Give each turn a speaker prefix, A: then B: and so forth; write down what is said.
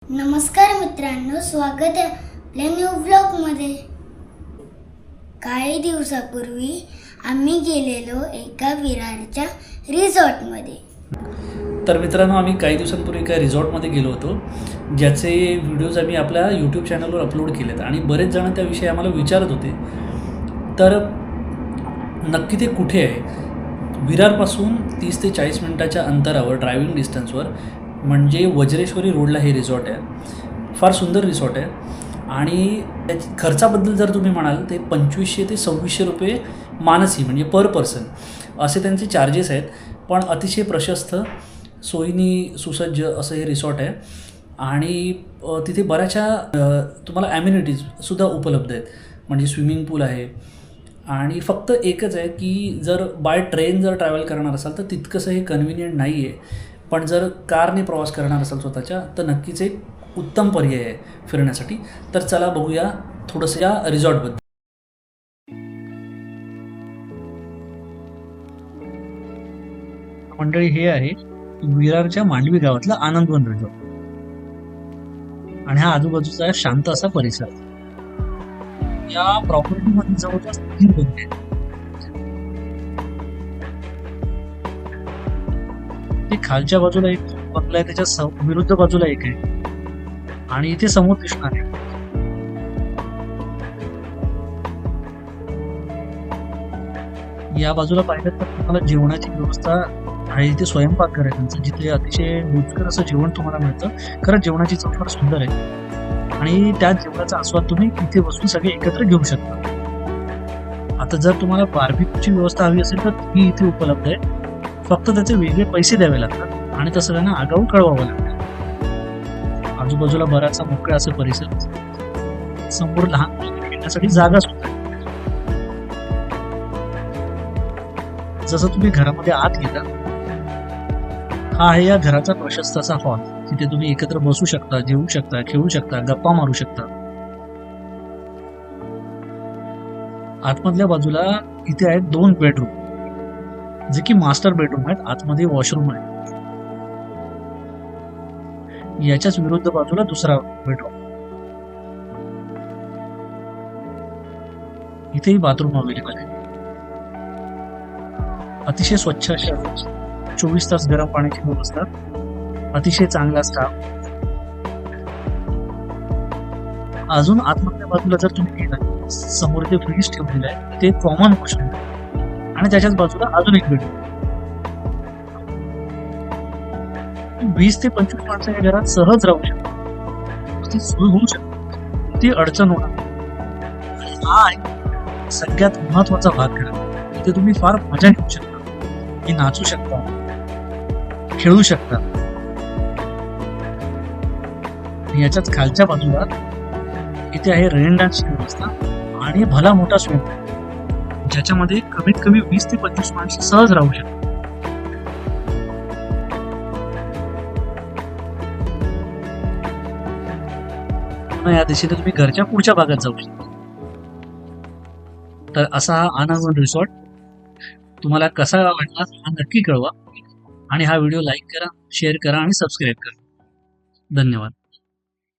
A: नमस्कार मित्रांनो, स्वागत आहे आपल्या न्यू व्लॉगमध्ये। काही दिवसापूर्वी आम्ही गेलेलो एका विरारच्या रिसॉर्टमध्ये।
B: तर मित्रांनो, आम्ही काही दिवसांपूर्वी एका रिसॉर्टमध्ये गेलो होतो, ज्याचे व्हिडिओज आम्ही आपल्या यूट्यूब चॅनलवर अपलोड केलेत आणि बरेच जण त्याविषयी आम्हाला विचारत होते। तर नक्की ते कुठे आहे? विरारपासून 30 ते 40 मिनिटाच्या अंतरावर ड्रायव्हिंग डिस्टन्सवर म्हणजे वज्रेश्वरी रोडला हे रिसॉर्ट आहे। फार सुंदर रिसॉर्ट आहे आणि त्याच्या खर्चाबद्दल जर तुम्ही म्हणाल ते 2500 ते 2600 रुपये मानसी म्हणजे पर पर्सन असे त्यांचे चार्जेस आहेत। पण अतिशय प्रशस्त, सोयीनी सुसज्ज असं हे रिसॉर्ट आहे आणि तिथे बऱ्याचशा तुम्हाला ॲम्युनिटीजसुद्धा उपलब्ध आहेत। म्हणजे स्विमिंग पूल आहे आणि फक्त एकच आहे की जर बाय ट्रेन जर ट्रॅव्हल करणार असाल तर तितकंसं हे कन्व्हिनियंट नाही आहे। पण जर कारने प्रवास करणार असाल स्वतःच्या तर नक्कीच एक उत्तम पर्याय आहे फिरण्यासाठी। तर चला बघूया थोडंसं या रिसॉर्टबद्दल। मंडळी, हे आहे विरारच्या मांडवी गावातला आनंदवन रिसॉर्ट आणि हा आजूबाजूचा शांत असा परिसर। या प्रॉपर्टीमध्ये जवळपास 3 बंगले आहेत। ते खालच्या बाजूला एक बंगला आहे, त्याच्या विरुद्ध बाजूला एक आहे आणि इथे समोर दिसणार आहे। या बाजूला पाहिलं तर तुम्हाला जेवणाची व्यवस्था आहे। इथे स्वयंपाकघर आहे त्यांचं, जिथे अतिशय रुचकर असं जेवण तुम्हाला मिळतं। खरंच जेवणाची चव फार सुंदर आहे आणि त्या जेवणाचा आस्वाद तुम्ही इथे बसून सगळे एकत्र घेऊ शकता। आता जर तुम्हाला बार्बिक्यूची व्यवस्था हवी असेल तर ती इथे उपलब्ध आहे। फक्त त्याचे वेगळे पैसे द्यावे लागतात आणि तसं त्यांना आगाऊ कळवावं लागतं। आजूबाजूला बराचसा मोकळा असं परिसर, समोर लहान मुलांना खेळण्यासाठी जागा सुद्धा आहे। जसं तुम्ही घरामध्ये आत गेला, हा आहे या घराचा प्रशस्त असा हॉल। तिथे तुम्ही एकत्र बसू शकता, जेवू शकता, खेळू शकता, गप्पा मारू शकता। आतमधल्या बाजूला इथे आहेत 2 बेडरूम, जे की मास्टर बेडरूम आहेत। आतमध्ये वॉशरूम आहे। याच्याच विरुद्ध बाजूला दुसरा बेडरूम, इथेही बाथरूम अवेलेबल आहे। अतिशय स्वच्छ अशा 24 तास गरम पाण्याची व्यवस्था, अतिशय चांगला स्टाफ। अजून आतमधल्या बाजूला जर तुम्ही गेला, समोर ते फ्रीज ठेवलेलं आहे, ते कॉमन वॉशरूम आहे आणि त्याच्याच बाजूला अजून एक बेडरूम। 20 ते 25 माणसं या घरात सहज राहू शकतात, ती सोय होऊ शकते, ती अडचण होणार। हा आहे सगळ्यात महत्वाचा भाग घरात। इथे तुम्ही फार मजा घेऊ शकता, की नाचू शकता, खेळू शकता। याच्याच खालच्या बाजूला इथे आहे रेन डान्सची व्यवस्था आणि भला मोठा स्विमिंग पूल, ज्याच्यामध्ये कमीत कमी 20 ते 25 माणसं सहज राहू शकतात। या दिशेने तुम्ही घरच्या पुढच्या भागात जाऊ शकता। तर असा हा आनंदवन रिसॉर्ट तुम्हाला कसा वाटला हा नक्की कळवा आणि हा व्हिडिओ लाईक करा, शेअर करा आणि सबस्क्राईब करा। धन्यवाद।